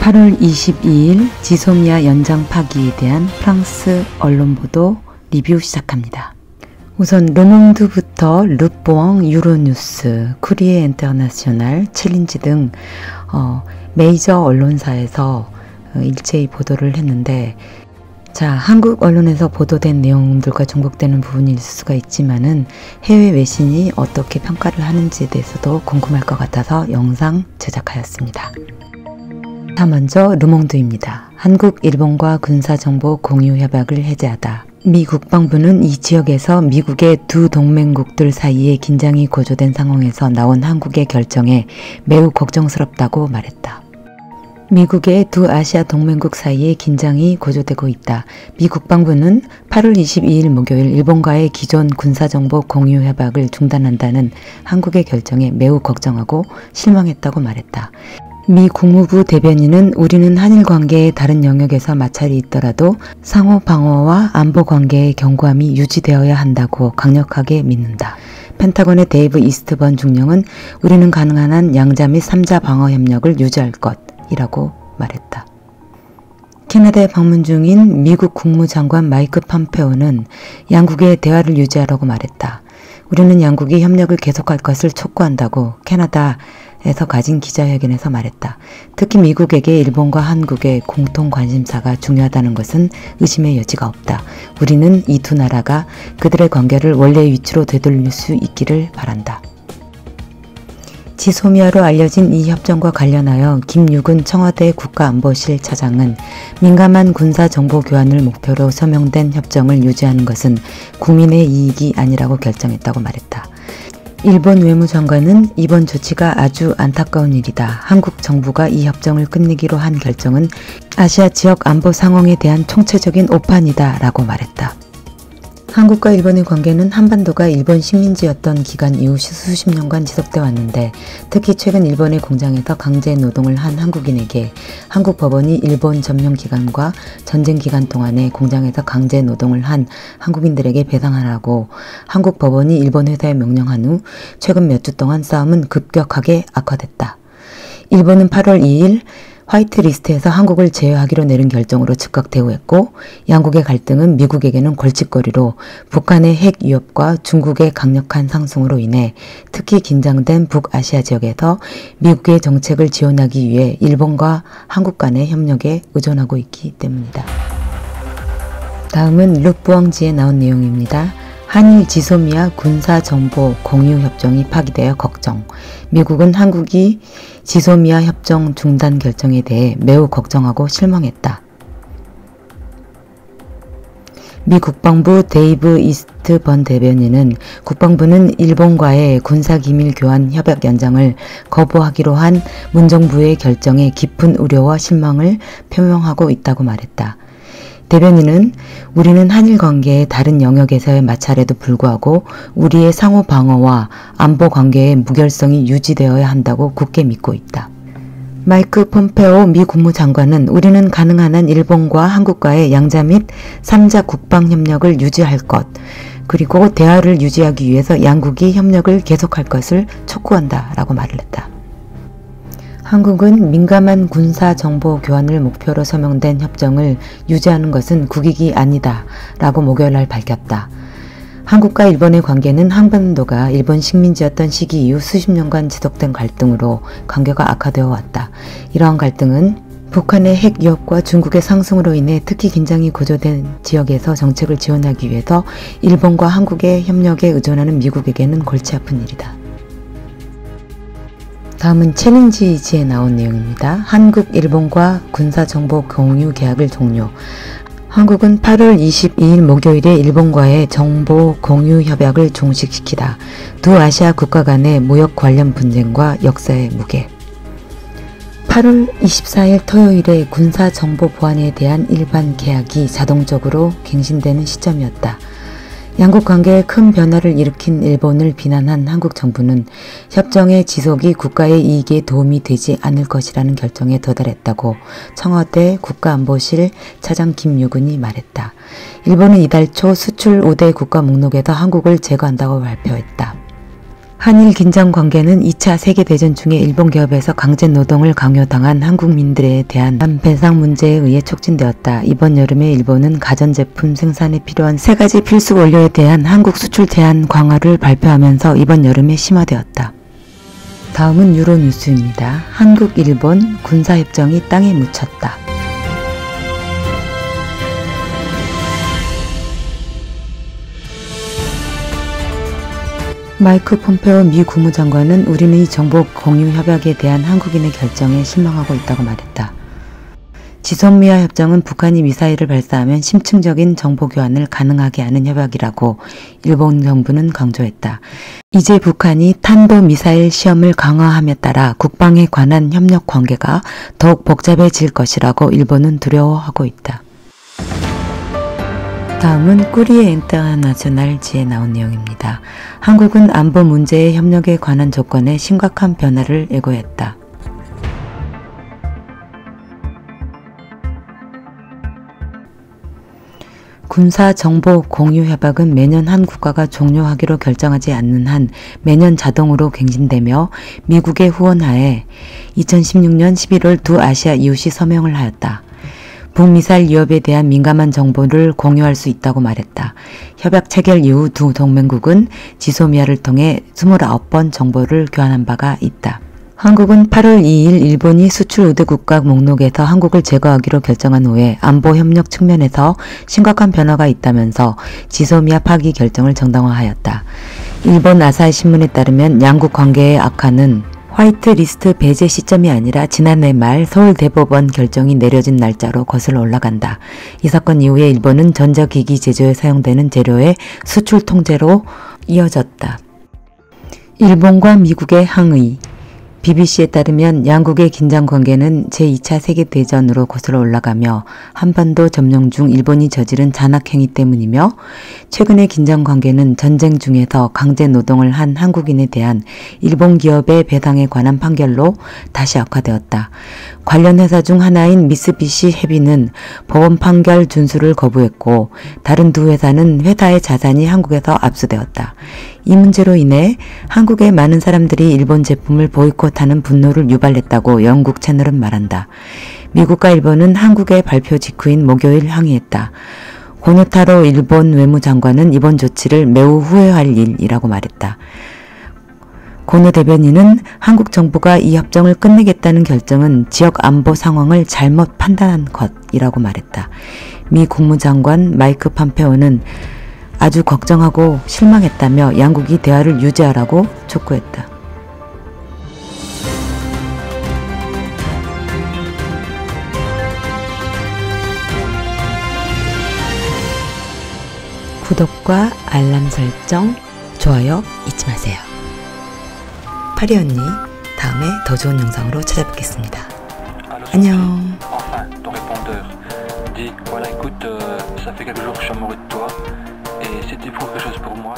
8월 22일 지소미아 연장 파기에 대한 프랑스 언론 보도 리뷰 시작합니다. 우선 르몽드부터 르뽕, 유로뉴스, 쿠리에 인터내셔널, 챌린지 등 메이저 언론사에서 일제히 보도를 했는데, 자, 한국 언론에서 보도된 내용들과 중복되는 부분이 있을 수가 있지만은 해외 외신이 어떻게 평가를 하는지에 대해서도 궁금할 것 같아서 영상 제작하였습니다. 자, 먼저 르몽드입니다. 한국, 일본과 군사정보 공유 협약을 해제하다. 미 국방부는 이 지역에서 미국의 두 동맹국들 사이에 긴장이 고조된 상황에서 나온 한국의 결정에 매우 걱정스럽다고 말했다. 미국의 두 아시아 동맹국 사이에 긴장이 고조되고 있다. 미 국방부는 8월 22일 목요일 일본과의 기존 군사정보 공유 협약을 중단한다는 한국의 결정에 매우 걱정하고 실망했다고 말했다. 미 국무부 대변인은 우리는 한일 관계의 다른 영역에서 마찰이 있더라도 상호 방어와 안보 관계의 견고함이 유지되어야 한다고 강력하게 믿는다. 펜타곤의 데이브 이스트번 중령은 우리는 가능한 한 양자 및 3자 방어 협력을 유지할 것이라고 말했다. 캐나다에 방문 중인 미국 국무장관 마이크 폼페오는 양국의 대화를 유지하라고 말했다. 우리는 양국이 협력을 계속할 것을 촉구한다고 캐나다에서 가진 기자회견에서 말했다. 특히 미국에게 일본과 한국의 공통 관심사가 중요하다는 것은 의심의 여지가 없다. 우리는 이 두 나라가 그들의 관계를 원래의 위치로 되돌릴 수 있기를 바란다. 지소미아로 알려진 이 협정과 관련하여 김유근 청와대 국가안보실 차장은 민감한 군사정보 교환을 목표로 서명된 협정을 유지하는 것은 국민의 이익이 아니라고 결정했다고 말했다. 일본 외무장관은 이번 조치가 아주 안타까운 일이다. 한국 정부가 이 협정을 끝내기로 한 결정은 아시아 지역 안보 상황에 대한 총체적인 오판이다 라고 말했다. 한국과 일본의 관계는 한반도가 일본 식민지였던 기간 이후 수십 년간 지속돼 왔는데, 특히 최근 일본의 공장에서 강제 노동을 한 한국인에게 한국 법원이 일본 점령 기간과 전쟁 기간 동안에 공장에서 강제 노동을 한 한국인들에게 배상하라고 한국 법원이 일본 회사에 명령한 후 최근 몇 주 동안 싸움은 급격하게 악화됐다. 일본은 8월 2일 화이트리스트에서 한국을 제외하기로 내린 결정으로 즉각 대우했고, 양국의 갈등은 미국에게는 골칫거리로 북한의 핵 위협과 중국의 강력한 상승으로 인해 특히 긴장된 북아시아 지역에서 미국의 정책을 지원하기 위해 일본과 한국 간의 협력에 의존하고 있기 때문이다. 다음은 르뿌엉지에 나온 내용입니다. 한일 지소미아 군사정보 공유 협정이 파기되어 걱정. 미국은 한국이 지소미아 협정 중단 결정에 대해 매우 걱정하고 실망했다. 미 국방부 데이브 이스트번 대변인은 국방부는 일본과의 군사기밀 교환 협약 연장을 거부하기로 한 문정부의 결정에 깊은 우려와 실망을 표명하고 있다고 말했다. 대변인은 우리는 한일 관계의 다른 영역에서의 마찰에도 불구하고 우리의 상호 방어와 안보 관계의 무결성이 유지되어야 한다고 굳게 믿고 있다. 마이크 폼페오 미 국무장관은 우리는 가능한 한 일본과 한국과의 양자 및 3자 국방 협력을 유지할 것, 그리고 대화를 유지하기 위해서 양국이 협력을 계속할 것을 촉구한다 라고 말을 했다. 한국은 민감한 군사정보 교환을 목표로 서명된 협정을 유지하는 것은 국익이 아니다 라고 목요일날 밝혔다. 한국과 일본의 관계는 한반도가 일본 식민지였던 시기 이후 수십 년간 지속된 갈등으로 관계가 악화되어 왔다. 이러한 갈등은 북한의 핵 위협과 중국의 상승으로 인해 특히 긴장이 고조된 지역에서 정책을 지원하기 위해서 일본과 한국의 협력에 의존하는 미국에게는 골치 아픈 일이다. 다음은 챌린지지에 나온 내용입니다. 한국, 일본과 군사정보 공유 계약을 종료. 한국은 8월 22일 목요일에 일본과의 정보 공유 협약을 종식시키다. 두 아시아 국가 간의 무역 관련 분쟁과 역사의 무게. 8월 24일 토요일에 군사정보 보안에 대한 일반 계약이 자동적으로 갱신되는 시점이었다. 양국 관계에 큰 변화를 일으킨 일본을 비난한 한국 정부는 협정의 지속이 국가의 이익에 도움이 되지 않을 것이라는 결정에 도달했다고 청와대 국가안보실 차장 김유근이 말했다. 일본은 이달 초 수출 5대 국가 목록에서 한국을 제거한다고 발표했다. 한일 긴장 관계는 2차 세계대전 중에 일본 기업에서 강제 노동을 강요당한 한국민들에 대한 배상 문제에 의해 촉진되었다. 이번 여름에 일본은 가전제품 생산에 필요한 3가지 필수 원료에 대한 한국 수출 제한 강화를 발표하면서 이번 여름에 심화되었다. 다음은 유로뉴스입니다. 한국, 일본 군사협정이 땅에 묻혔다. 마이크 폼페오 미 국무장관은 우리는 이 정보 공유 협약에 대한 한국인의 결정에 실망하고 있다고 말했다. 지소미아 협정은 북한이 미사일을 발사하면 심층적인 정보 교환을 가능하게 하는 협약이라고 일본 정부는 강조했다. 이제 북한이 탄도미사일 시험을 강화함에 따라 국방에 관한 협력 관계가 더욱 복잡해질 것이라고 일본은 두려워하고 있다. 다음은 꾸리에 인터나셔널지에 나온 내용입니다. 한국은 안보 문제의 협력에 관한 조건에 심각한 변화를 예고했다. 군사정보공유협약은 매년 한 국가가 종료하기로 결정하지 않는 한 매년 자동으로 갱신되며 미국의 후원하에 2016년 11월 두 아시아 이웃이 서명을 하였다. 북미사일 위협에 대한 민감한 정보를 공유할 수 있다고 말했다. 협약 체결 이후 두 동맹국은 지소미아를 통해 29번 정보를 교환한 바가 있다. 한국은 8월 2일 일본이 수출 우대 국가 목록에서 한국을 제거하기로 결정한 후에 안보 협력 측면에서 심각한 변화가 있다면서 지소미아 파기 결정을 정당화하였다. 일본 아사히 신문에 따르면 양국 관계의 악화는 화이트리스트 배제 시점이 아니라 지난해 말 서울대법원 결정이 내려진 날짜로 거슬러 올라간다. 이 사건 이후에 일본은 전자기기 제조에 사용되는 재료의 수출 통제로 이어졌다. 일본과 미국의 항의. BBC에 따르면 양국의 긴장 관계는 제2차 세계대전으로 거슬러 올라가며 한반도 점령 중 일본이 저지른 잔악행위 때문이며 최근의 긴장 관계는 전쟁 중에서 강제 노동을 한 한국인에 대한 일본 기업의 배상에 관한 판결로 다시 악화되었다. 관련 회사 중 하나인 미쓰비시 헤비는 법원 판결 준수를 거부했고 다른 두 회사는 회사의 자산이 한국에서 압수되었다. 이 문제로 인해 한국의 많은 사람들이 일본 제품을 보이콧하는 분노를 유발했다고 영국 채널은 말한다. 미국과 일본은 한국의 발표 직후인 목요일 항의했다. 고노타로 일본 외무장관은 이번 조치를 매우 후회할 일이라고 말했다. 고노 대변인은 한국 정부가 이 협정을 끝내겠다는 결정은 지역 안보 상황을 잘못 판단한 것이라고 말했다. 미 국무장관 마이크 폼페오는 아주 걱정하고 실망했다며 양국이 대화를 유지하라고 촉구했다. 구독과 알람 설정, 좋아요 잊지 마세요. 파리 언니, 다음에 더 좋은 영상으로 찾아뵙겠습니다. 안녕. Dit voilà écoute ça fait quelques jours que je suis amoureux de toi et si tu éprouves quelque chose pour moi